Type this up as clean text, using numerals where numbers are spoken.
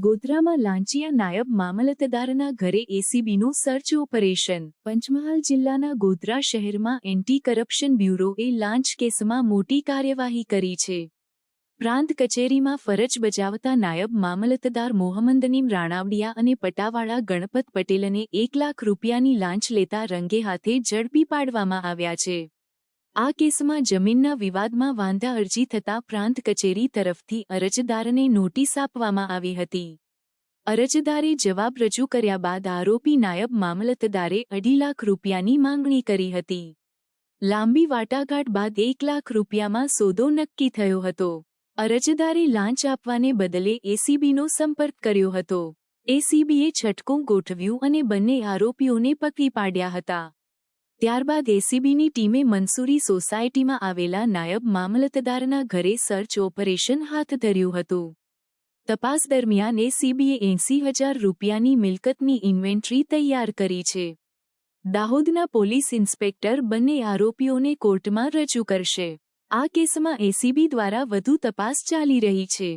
ગોધરામાં લાંચિયા નાયબ મામલતદારના ઘરે એસીબીનું search operation. Panchmahal જિલ્લાના ગોધરા શહેરમાં એન્ટી કરપ્શન બ્યુરોએ લાંચ કેસમાં મોટી કાર્યવાહી કરી છે. પ્રાંત કચેરીમાં ફરજ બજાવતા નાયબ મામલતદાર મોહમ્મદનીમ રાણાવડિયા અને પટાવાળા ગણપત પટેલને 1 લાખ રૂપિયાની લાંચ લેતા રંગે હાથે ઝડપી પાડવામાં આવ્યા છે. આ કેસમાં જમીનના વિવાદમાં વાંધા અરજી થતાં પ્રાંત કચેરી તરફથી અરજદારને નોટિસ આપવામાં આવી હતી. અરજદારે જવાબ રજૂ કર્યા બાદ આરોપી નાયબ મામલતદારે 2.5 લાખ રૂપિયાની માંગણી કરી હતી. લાંબી વાટાઘાટ બાદ 1 લાખ રૂપિયામાં સોદો નક્કી થયો હતો. અરજદારે લાંચ આપવાને બદલે એસીબીનો સંપર્ક કર્યો હતો. એસીબીએ છટકું ગોઠવ્યું અને બંને આરોપીઓને પકડી પાડ્યા હતા. ત્યારબાદ એસીબીની ટીમે મંસૂરી સોસાયટીમાં આવેલા નાયબ મામલતદારના ઘરે સર્ચ ઓપરેશન હાથ ધર્યું હતું. તપાસ દરમિયાન એસીબીએ 80,000 રૂપિયાની મિલકતની ઇન્વેન્ટરી તૈયાર કરી છે. દાહોદના પોલીસ ઇન્સ્પેક્ટર બંને આરોપીઓને કોર્ટમાં રજૂ કરશે. આ કેસમાં એસીબી દ્વારા વધુ તપાસ ચાલી રહી છે.